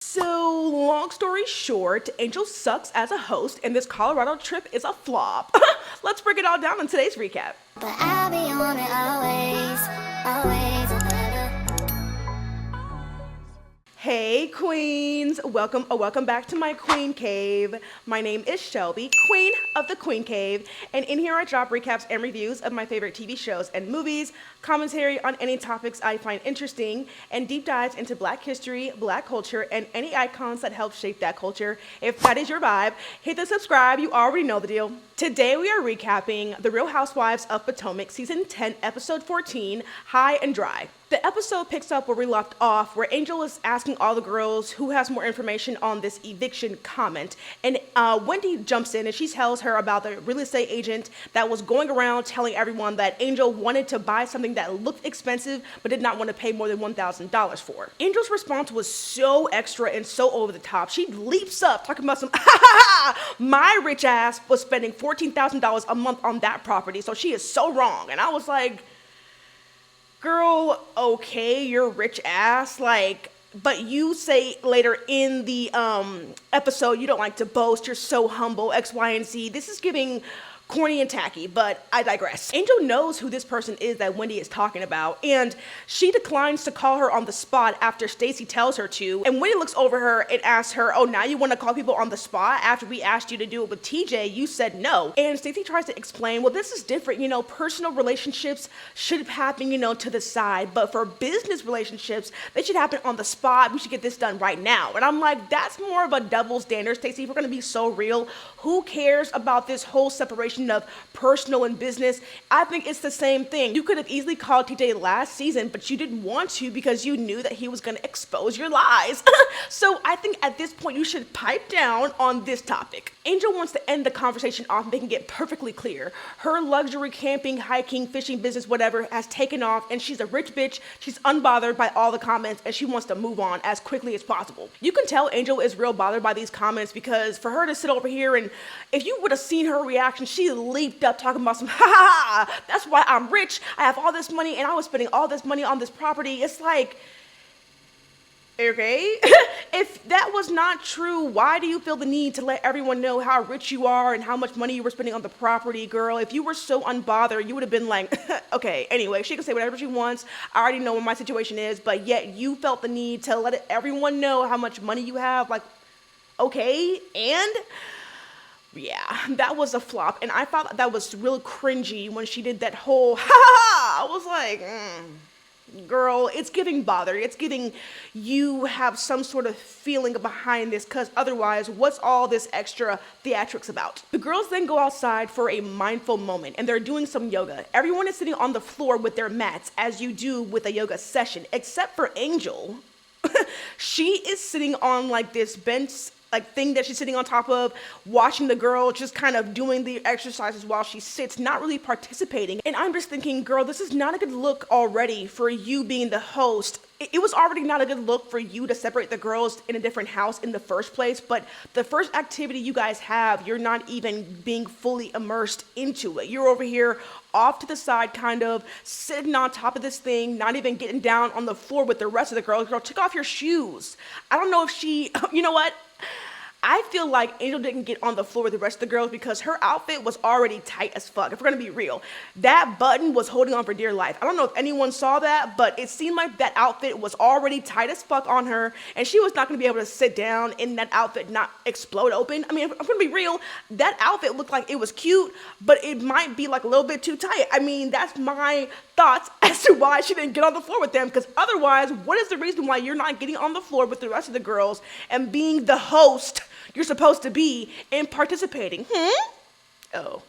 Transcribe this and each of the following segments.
So, long story short, Angel sucks as a host, and this Colorado trip is a flop. Let's break it all down in today's recap. But I'll be on it always, always. Hey queens, welcome back to my queen cave. My name is Shelby, queen of the Queen Cave, and in here I drop recaps and reviews of my favorite TV shows and movies, commentary on any topics I find interesting, and deep dives into Black history, Black culture, and any icons that help shape that culture. If that is your vibe, hit the subscribe, you already know the deal. Today we are recapping The Real Housewives of Potomac Season 10, Episode 14, High and Dry. The episode picks up where we left off, where Angel is asking all the girls who has more information on this eviction comment. And Wendy jumps in and she tells her about the real estate agent that was going around telling everyone that Angel wanted to buy something that looked expensive but did not want to pay more than $1,000 for. Angel's response was so extra and so over the top. She leaps up talking about some, my rich ass was spending $14,000 a month on that property, so she is so wrong. And I was like, girl, okay, you're rich ass, like, but you say later in the episode you don't like to boast, you're so humble, X, Y, and Z. This is giving corny and tacky, but I digress. Angel knows who this person is that Wendy is talking about, and she declines to call her on the spot after Stacy tells her to. And Wendy looks over her and asks her, oh, now you want to call people on the spot after we asked you to do it with TJ? You said no. And Stacy tries to explain, well, this is different. You know, personal relationships should happen, you know, to the side, but for business relationships, they should happen on the spot. We should get this done right now. And I'm like, that's more of a double standard, Stacy. If we're going to be so real, who cares about this whole separation of personal and business? I think it's the same thing. You could have easily called TJ last season, but you didn't want to because you knew that he was going to expose your lies. So I think at this point you should pipe down on this topic. Angel wants to end the conversation off making it perfectly clear. Her luxury camping, hiking, fishing business, whatever, has taken off, and she's a rich bitch. She's unbothered by all the comments, and she wants to move on as quickly as possible. You can tell Angel is real bothered by these comments because for her to sit over here and if you would have seen her reaction, she leaped up talking about some, that's why I'm rich. I have all this money and I was spending all this money on this property. It's like, okay, if that was not true, why do you feel the need to let everyone know how rich you are and how much money you were spending on the property, girl? If you were so unbothered, you would have been like, okay, anyway, she can say whatever she wants. I already know what my situation is, but yet you felt the need to let everyone know how much money you have. Like, okay, and yeah, that was a flop, and I thought that was real cringy when she did that whole I was like, girl, it's giving bother. It's giving you have some sort of feeling behind this, because otherwise, what's all this extra theatrics about? The girls then go outside for a mindful moment, and they're doing some yoga. Everyone is sitting on the floor with their mats, as you do with a yoga session, except for Angel. She is sitting on like this bench like thing that she's sitting on top of, watching the girl just kind of doing the exercises while she sits, not really participating. And I'm just thinking, girl, this is not a good look already for you being the host. It was already not a good look for you to separate the girls in a different house in the first place, but the first activity you guys have, you're not even being fully immersed into it. You're over here off to the side, kind of sitting on top of this thing, not even getting down on the floor with the rest of the girls. Girl, take off your shoes. I don't know if she, you know what? I feel like Angel didn't get on the floor with the rest of the girls because her outfit was already tight as fuck, if we're gonna be real. That button was holding on for dear life. I don't know if anyone saw that, but it seemed like that outfit was already tight as fuck on her, and she was not gonna be able to sit down in that outfit, not explode open. I mean, if I'm gonna be real, that outfit looked like it was cute, but it might be like a little bit too tight. I mean, that's my thoughts as to why she didn't get on the floor with them, because otherwise, what is the reason why you're not getting on the floor with the rest of the girls and being the host you're supposed to be and participating? Oh,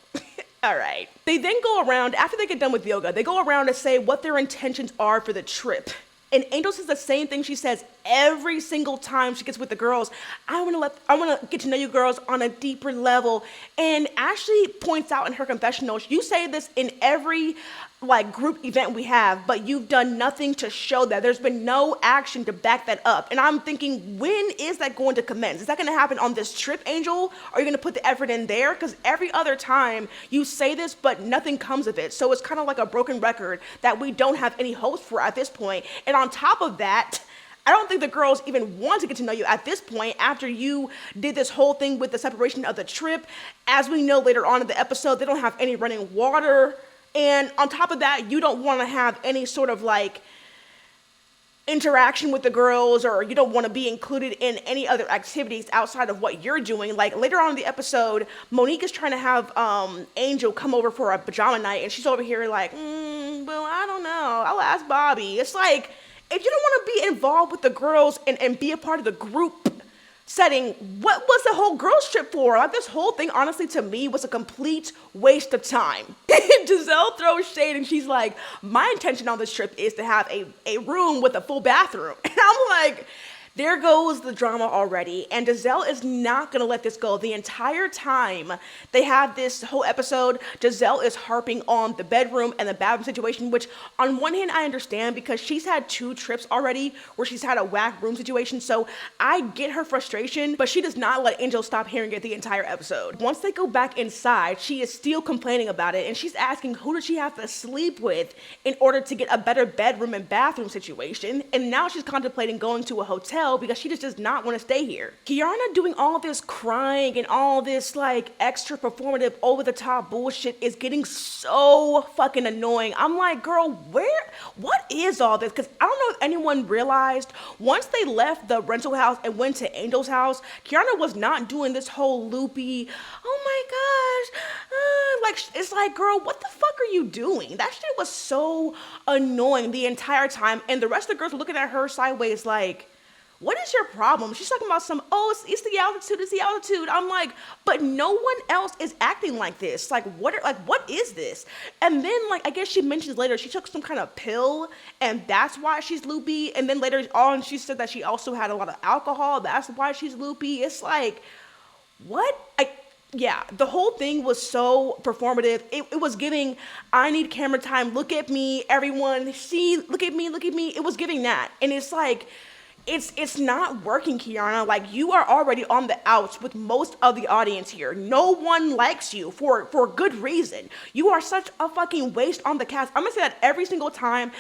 all right. They then go around, after they get done with yoga, they go around to say what their intentions are for the trip. And Angel says the same thing she says every single time she gets with the girls. I want to get to know you girls on a deeper level. And Ashley points out in her confessional, you say this in every like group event we have, but you've done nothing to show that. There's been no action to back that up. And I'm thinking, when is that going to commence? Is that going to happen on this trip, Angel? Are you going to put the effort in there? Because every other time you say this, but nothing comes of it. So it's kind of like a broken record that we don't have any hopes for at this point. And on top of that, I don't think the girls even want to get to know you at this point after you did this whole thing with the separation of the trip. As we know later on in the episode, they don't have any running water. And on top of that, you don't want to have any sort of like interaction with the girls, or you don't want to be included in any other activities outside of what you're doing. Like later on in the episode, Monique is trying to have Angel come over for a pajama night, and she's over here like, well, I don't know, I'll ask Bobby. It's like, if you don't want to be involved with the girls and be a part of the group setting, what was the whole girls trip for? Like, this whole thing, honestly, to me, was a complete waste of time. Giselle throws shade and she's like, my intention on this trip is to have a room with a full bathroom. And I'm like, there goes the drama already. And Giselle is not going to let this go. The entire time they have this whole episode, Giselle is harping on the bedroom and the bathroom situation, which on one hand I understand because she's had 2 trips already where she's had a whack room situation. So I get her frustration, but she does not let Angel stop hearing it the entire episode. Once they go back inside, she is still complaining about it. And she's asking who does she have to sleep with in order to get a better bedroom and bathroom situation. And now she's contemplating going to a hotel because she just does not want to stay here. Kiana doing all this crying and all this like extra performative over the top bullshit is getting so fucking annoying. I'm like, girl, what is all this? Because I don't know if anyone realized once they left the rental house and went to Angel's house, Kiana was not doing this whole loopy, oh my gosh, like, it's like, girl, what the fuck are you doing? That shit was so annoying the entire time. And the rest of the girls were looking at her sideways like, what is your problem? She's talking about it's the altitude, it's the altitude. I'm like, but no one else is acting like this. Like, what is this? And then, like, I guess she mentions later, she took some kind of pill, and that's why she's loopy. And then later on, she said that she also had a lot of alcohol. That's why she's loopy. It's like, what? Yeah, the whole thing was so performative. It was giving, I need camera time. Look at me, everyone. See, look at me, look at me. It was giving that. And it's like, it's not working, Kiana. Like, you are already on the outs with most of the audience here. No one likes you for good reason. You are such a fucking waste on the cast. I'm gonna say that every single time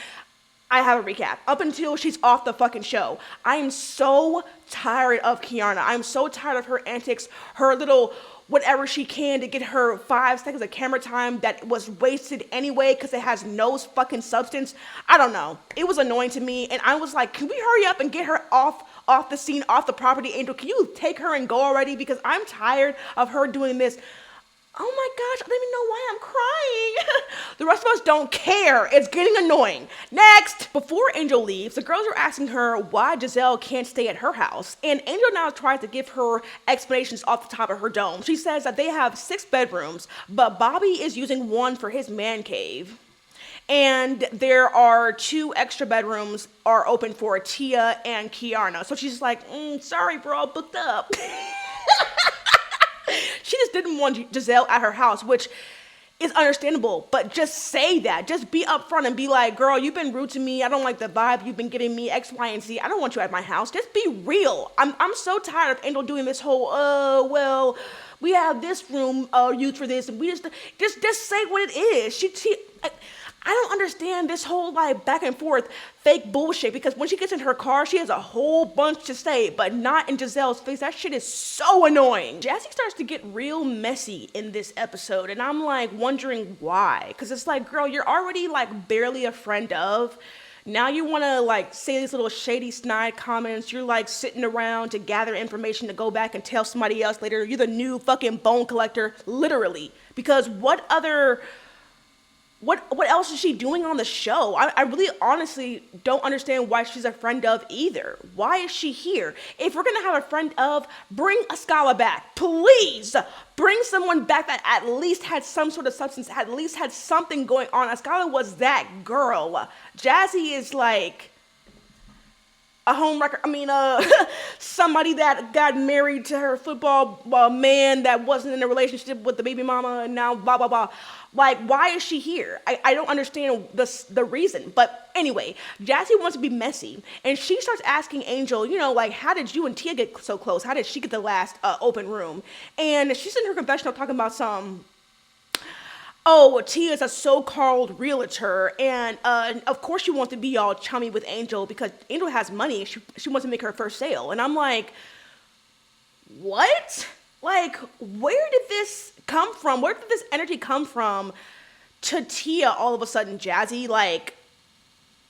I have a recap, up until she's off the fucking show. I am so tired of Kiana. I'm so tired of her antics, her little whatever she can to get her 5 seconds of camera time that was wasted anyway because it has no fucking substance. I don't know. It was annoying to me, and I was like, can we hurry up and get her off the scene, off the property, Angel? Can you take her and go already? Because I'm tired of her doing this. Oh my gosh, I don't even know why I'm crying. The rest of us don't care. It's getting annoying. Next! Before Angel leaves, the girls are asking her why Giselle can't stay at her house. And Angel now tries to give her explanations off the top of her dome. She says that they have 6 bedrooms, but Bobby is using one for his man cave. And there are 2 extra bedrooms are open for Tia and Kiana. So she's like, sorry bro, booked up. She just didn't want Giselle at her house, which is understandable, but just say that. Just be upfront and be like, girl, you've been rude to me. I don't like the vibe you've been giving me, X, Y, and Z. I don't want you at my house. Just be real. I'm so tired of Angel doing this whole, well, we have this room used for this, and we just say what it is. I don't understand this whole like back and forth fake bullshit, because when she gets in her car, she has a whole bunch to say, but not in Giselle's face. That shit is so annoying. Jassy starts to get real messy in this episode, and I'm like wondering why. Because it's like, girl, you're already like barely a friend of. Now you want to like say these little shady snide comments. You're like sitting around to gather information to go back and tell somebody else later. You're the new fucking bone collector, literally. Because what else is she doing on the show? I really honestly don't understand why she's a friend of either. Why is she here? If we're gonna have a friend of, bring Ascala back. Please bring someone back that at least had some sort of substance, at least had something going on. Ascala was that girl. Jazzy is like a homewrecker. Somebody that got married to her football man that wasn't in a relationship with the baby mama, and now blah, blah, blah. Like, why is she here? I don't understand the reason. But anyway, Jassy wants to be messy. And she starts asking Angel, like, how did you and Tia get so close? How did she get the last open room? And she's in her confessional talking about oh, well, Tia's a so-called realtor, and of course she wants to be all chummy with Angel because Angel has money. She wants to make her first sale, and I'm like, what? Like, where did this come from? Where did this energy come from to Tia all of a sudden, Jazzy? Like,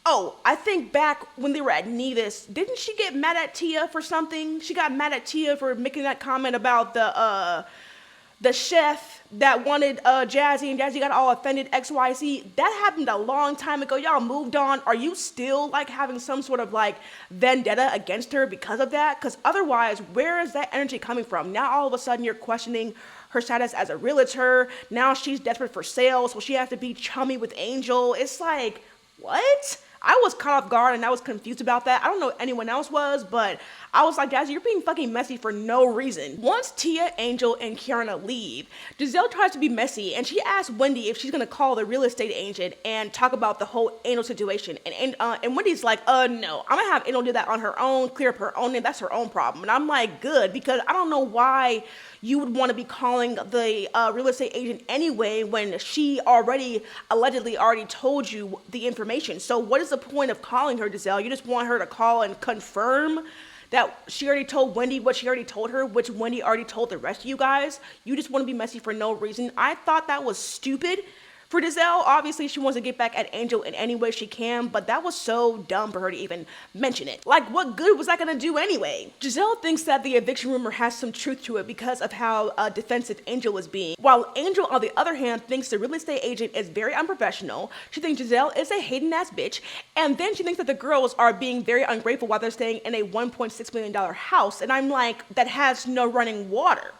oh, I think back when they were at Nevis, didn't she get mad at Tia for something? She got mad at Tia for making that comment about the chef that wanted Jazzy, and Jazzy got all offended, XYZ. That happened a long time ago. Y'all moved on. Are you still like having some sort of like vendetta against her because of that? Because otherwise, where is that energy coming from? Now all of a sudden you're questioning her status as a realtor. Now she's desperate for sales, so she has to be chummy with Angel. It's like, what? I was caught off guard and I was confused about that. I don't know if anyone else was, but I was like, Jazzy, you're being fucking messy for no reason. Once Tia, Angel, and Kiana leave, Giselle tries to be messy and she asks Wendy if she's gonna call the real estate agent and talk about the whole Angel situation. And Wendy's like, no, I'm gonna have Angel do that on her own, clear up her own name. That's her own problem. And I'm like, good, because I don't know why you would want to be calling the real estate agent anyway when she allegedly already told you the information. So what is the point of calling her, Giselle? You just want her to call and confirm that she already told Wendy what she already told her, which Wendy already told the rest of you guys. You just want to be messy for no reason. I thought that was stupid. For Giselle, obviously she wants to get back at Angel in any way she can, but that was so dumb for her to even mention it. Like, what good was that gonna do anyway? Giselle thinks that the eviction rumor has some truth to it because of how defensive Angel is being, while Angel, on the other hand, thinks the real estate agent is very unprofessional. She thinks Giselle is a hating-ass bitch, and then she thinks that the girls are being very ungrateful while they're staying in a $1.6 million house, and I'm like, that has no running water.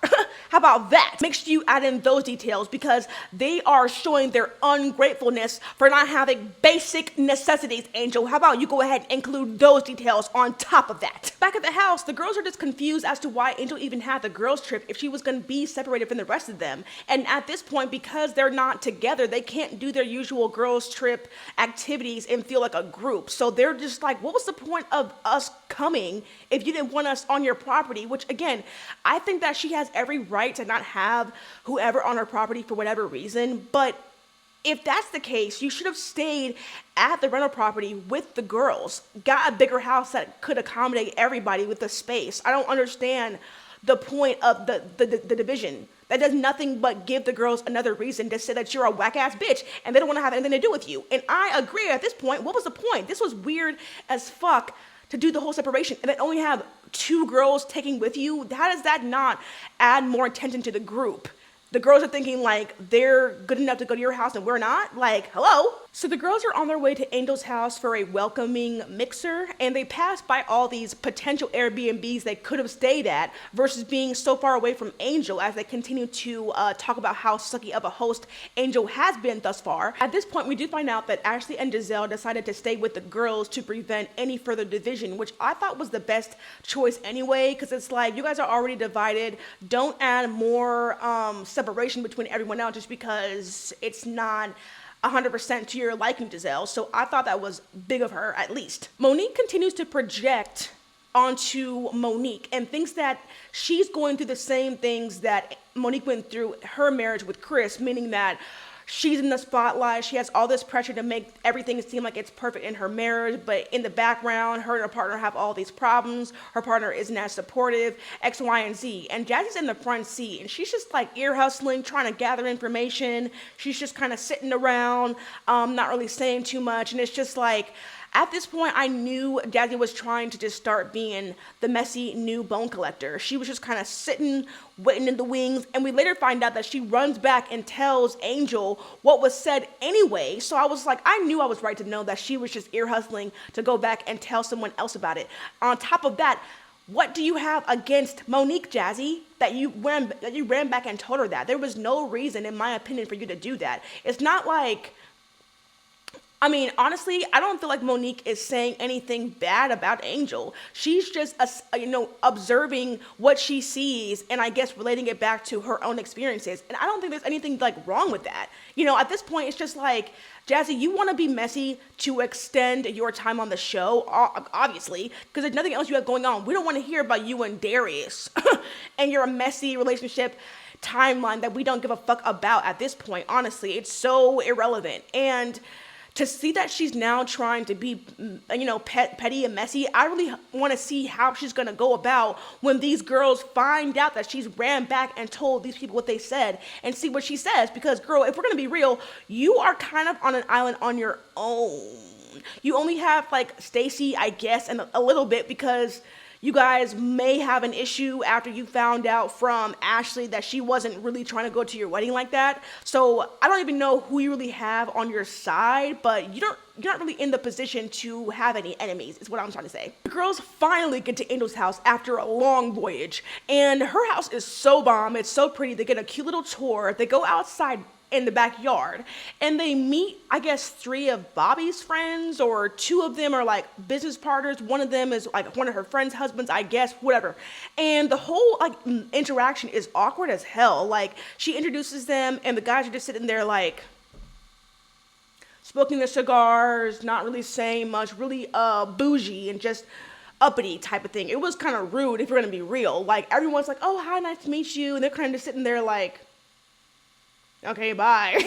How about that? Make sure you add in those details because they are showing their ungratefulness for not having basic necessities, Angel. How about you go ahead and include those details on top of that? Back at the house, the girls are just confused as to why Angel even had the girls trip if she was going to be separated from the rest of them. And at this point, because they're not together, they can't do their usual girls trip activities and feel like a group. So they're just like, what was the point of us coming if you didn't want us on your property? Which again, I think that she has every right to not have whoever on her property for whatever reason, but if that's the case, you should have stayed at the rental property with the girls, got a bigger house that could accommodate everybody with the space. I don't understand the point of the division. That does nothing but give the girls another reason to say that you're a whack-ass bitch and they don't want to have anything to do with you. And I agree at this point, what was the point? This was weird as fuck to do the whole separation and then only have 2 girls taking with you. How does that not add more attention to the group? The girls are thinking like they're good enough to go to your house and we're not? Like, hello? So the girls are on their way to Angel's house for a welcoming mixer, and they pass by all these potential Airbnbs they could have stayed at versus being so far away from Angel as they continue to talk about how sucky of a host Angel has been thus far. At this point, we do find out that Ashley and Giselle decided to stay with the girls to prevent any further division, which I thought was the best choice anyway, because it's like, you guys are already divided. Don't add more separation between everyone else just because it's not 100% to your liking, Giselle. So I thought that was big of her, at least. Monique continues to project onto Monique and thinks that she's going through the same things that Monique went through her marriage with Chris, meaning that she's in the spotlight. She has all this pressure to make everything seem like it's perfect in her marriage, but in the background, her and her partner have all these problems. Her partner isn't as supportive, X, Y, and Z. And Jazzy's in the front seat, and she's just like ear hustling, trying to gather information. She's just kind of sitting around, not really saying too much. And it's just like, at this point, I knew Jazzy was trying to just start being the messy new bone collector. She was just kind of sitting, waiting in the wings, and we later find out that she runs back and tells Angel what was said anyway. So I was like, I knew I was right to know that she was just ear hustling to go back and tell someone else about it. On top of that, what do you have against Monique, Jazzy, that you ran back and told her that? There was no reason, in my opinion, for you to do that. It's not like I mean, honestly, I don't feel like Monique is saying anything bad about Angel. She's just, observing what she sees and I guess relating it back to her own experiences. And I don't think there's anything like wrong with that. At this point, it's just like, Jazzy, you want to be messy to extend your time on the show, obviously, because there's nothing else you have going on. We don't want to hear about you and Darius and your messy relationship timeline that we don't give a fuck about at this point. Honestly, it's so irrelevant. And to see that she's now trying to be, petty and messy, I really want to see how she's going to go about when these girls find out that she's ran back and told these people what they said and see what she says. Because, girl, if we're going to be real, you are kind of on an island on your own. You only have, like, Stacey, I guess, and a little bit because you guys may have an issue after you found out from Ashley that she wasn't really trying to go to your wedding like that. So I don't even know who you really have on your side, but you're not really in the position to have any enemies, is what I'm trying to say. The girls finally get to Angel's house after a long voyage, and her house is so bomb. It's so pretty. They get a cute little tour. They go outside in the backyard and they meet, I guess, 3 of Bobby's friends, or 2 of them are like business partners. One of them is like one of her friends' husbands, I guess, whatever. And the whole like interaction is awkward as hell. Like, she introduces them and the guys are just sitting there like smoking their cigars, not really saying much, really bougie and just uppity type of thing. It was kind of rude if you're gonna be real. Like, everyone's like, oh, hi, nice to meet you, and they're kind of just sitting there like, okay, bye.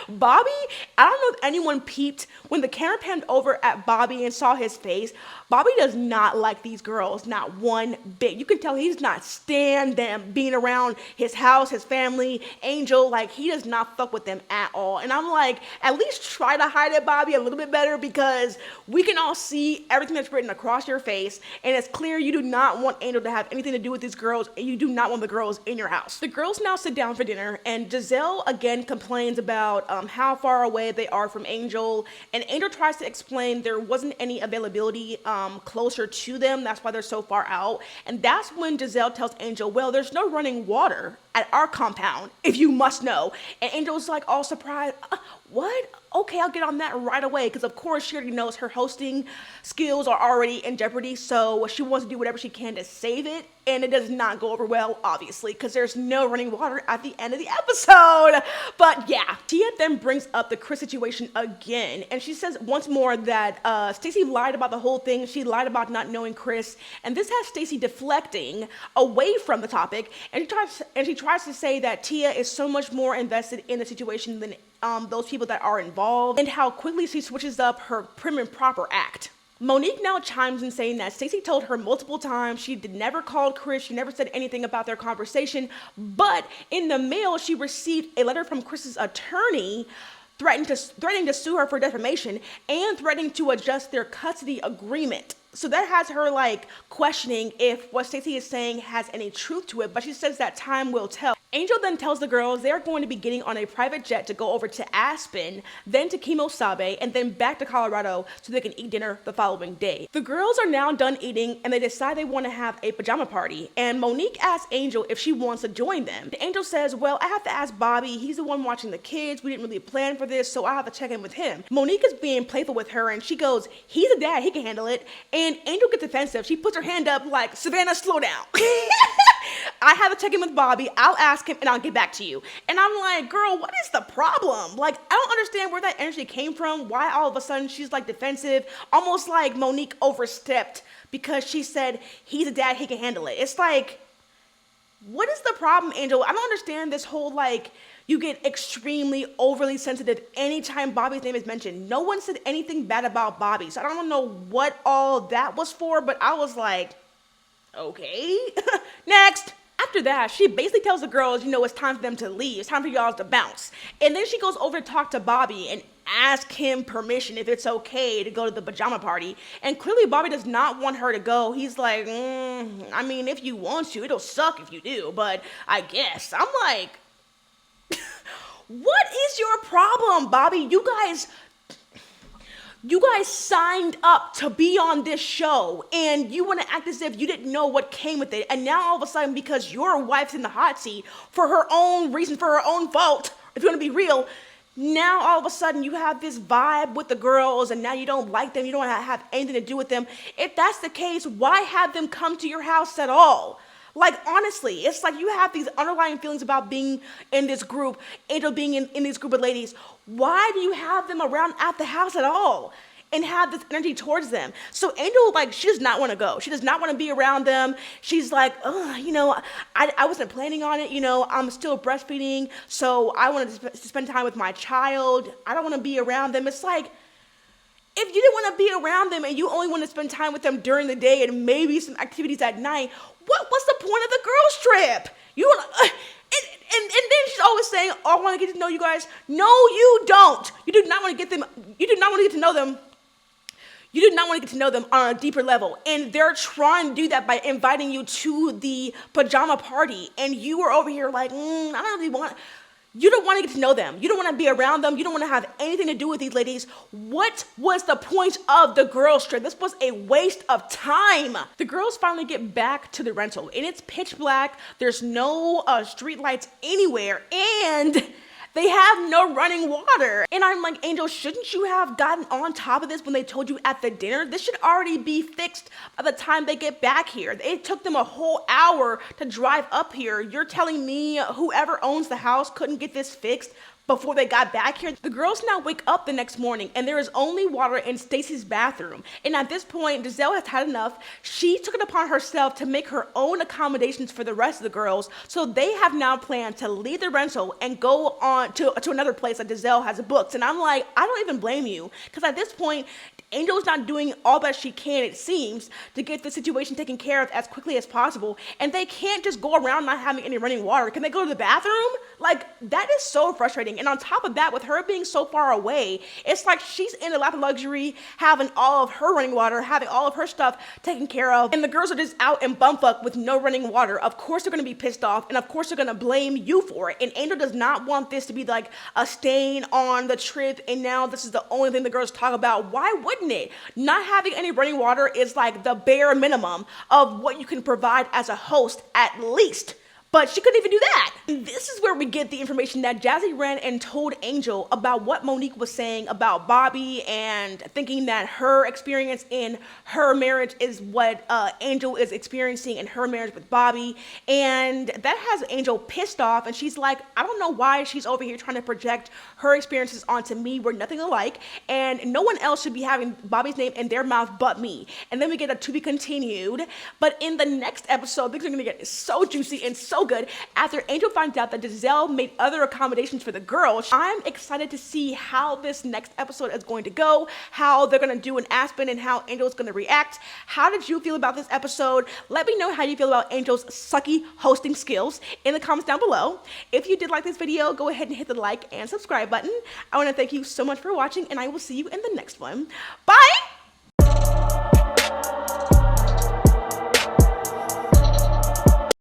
Bobby, I don't know if anyone peeped when the camera panned over at Bobby and saw his face. Bobby does not like these girls, not one bit. You can tell he's not stand them being around his house, his family, Angel. Like, he does not fuck with them at all. And I'm like, at least try to hide it, Bobby, a little bit better, because we can all see everything that's written across your face. And it's clear you do not want Angel to have anything to do with these girls, and you do not want the girls in your house. The girls now sit down for dinner, and Giselle again complains about how far away they are from Angel. And Angel tries to explain there wasn't any availability closer to them. That's why they're so far out. And that's when Giselle tells Angel, well, there's no running water at our compound, if you must know. And Angel's like all surprised. What? Okay, I'll get on that right away, because of course she already knows her hosting skills are already in jeopardy, so she wants to do whatever she can to save it, and it does not go over well, obviously, because there's no running water at the end of the episode. But yeah, Tia then brings up the Chris situation again, and she says once more that Stacey lied about the whole thing. She lied about not knowing Chris, and this has Stacey deflecting away from the topic, and she tries to say that Tia is so much more invested in the situation than those people that are involved, and how quickly she switches up her prim and proper act. Monique now chimes in saying that Stacey told her multiple times she never called Chris, she never said anything about their conversation, but in the mail she received a letter from Chris's attorney threatening to sue her for defamation and threatening to adjust their custody agreement. So that has her like questioning if what Stacey is saying has any truth to it, but she says that time will tell. Angel then tells the girls they're going to be getting on a private jet to go over to Aspen, then to Kimosabe, and then back to Colorado so they can eat dinner the following day. The girls are now done eating and they decide they want to have a pajama party, and Monique asks Angel if she wants to join them. Angel says, well, I have to ask Bobby, he's the one watching the kids, we didn't really plan for this, so I have to check in with him. Monique is being playful with her and she goes, he's a dad, he can handle it. And Angel gets defensive. She puts her hand up like, Savannah, slow down. I have to check in with Bobby. I'll ask him and I'll get back to you. And I'm like, girl, what is the problem? Like, I don't understand where that energy came from. Why all of a sudden she's like defensive, almost like Monique overstepped because she said he's a dad, he can handle it. It's like, what is the problem, Angel? I don't understand this whole like, you get extremely overly sensitive anytime Bobby's name is mentioned. No one said anything bad about Bobby, so I don't know what all that was for, but I was like, okay, next. After that, she basically tells the girls, it's time for them to leave. It's time for y'all to bounce. And then she goes over to talk to Bobby and ask him permission if it's okay to go to the pajama party. And clearly Bobby does not want her to go. He's like, I mean, if you want to, it'll suck if you do, but I guess. I'm like, what is your problem, Bobby? You guys signed up to be on this show, and you want to act as if you didn't know what came with it. And now all of a sudden, because your wife's in the hot seat for her own reason, for her own fault, if you want to be real, Now all of a sudden you have this vibe with the girls and now you don't like them, you don't want to have anything to do with them. If that's the case, why have them come to your house at all? Like, honestly, it's like you have these underlying feelings about being in this group, Angel being in this group of ladies. Why do you have them around at the house at all? And have this energy towards them. So Angel, like, she does not want to go. She does not want to be around them. She's like, I wasn't planning on it. I'm still breastfeeding, so I wanted to spend time with my child. I don't want to be around them. It's like, if you didn't want to be around them and you only want to spend time with them during the day and maybe some activities at night, what's the point of the girls' trip? You don't. And then she's always saying, "Oh, I want to get to know you guys." No, you don't. You do not want to get them. You do not want to get to know them. You do not want to get to know them on a deeper level. And they're trying to do that by inviting you to the pajama party. And you are over here like, I don't really want. You don't want to get to know them. You don't want to be around them. You don't want to have anything to do with these ladies. What was the point of the girls' trip? This was a waste of time. The girls finally get back to the rental, and it's pitch black. There's no street lights anywhere, and they have no running water. And I'm like, Angel, shouldn't you have gotten on top of this when they told you at the dinner? This should already be fixed by the time they get back here. It took them a whole hour to drive up here. You're telling me whoever owns the house couldn't get this fixed before they got back here? The girls now wake up the next morning and there is only water in Stacy's bathroom. And at this point, Giselle has had enough. She took it upon herself to make her own accommodations for the rest of the girls. So they have now planned to leave the rental and go on to another place that Giselle has booked. And I'm like, I don't even blame you. Because at this point, Angel's not doing all that she can, it seems, to get the situation taken care of as quickly as possible. And they can't just go around not having any running water. Can they go to the bathroom? Like, that is so frustrating. And on top of that, with her being so far away, it's like she's in a lap of luxury, having all of her running water, having all of her stuff taken care of. And the girls are just out in bumfuck with no running water. Of course they're going to be pissed off. And of course they're going to blame you for it. And Angel does not want this to be like a stain on the trip. And now this is the only thing the girls talk about. Why wouldn't it? Not having any running water is like the bare minimum of what you can provide as a host, at least. But she couldn't even do that. And this is where we get the information that Jazzy ran and told Angel about what Monique was saying about Bobby and thinking that her experience in her marriage is what Angel is experiencing in her marriage with Bobby. And that has Angel pissed off. And she's like, I don't know why she's over here trying to project her experiences onto me. We're nothing alike. And no one else should be having Bobby's name in their mouth but me. And then we get a to be continued. But in the next episode, things are going to get so juicy and so good after Angel finds out that Giselle made other accommodations for the girls. I'm excited to see how this next episode is going to go, how they're going to do in Aspen, and how Angel's going to react. How did you feel about this episode? Let me know how you feel about Angel's sucky hosting skills in the comments down below. If you did like this video, go ahead and hit the like and subscribe button. I want to thank you so much for watching, and I will see you in the next one. Bye!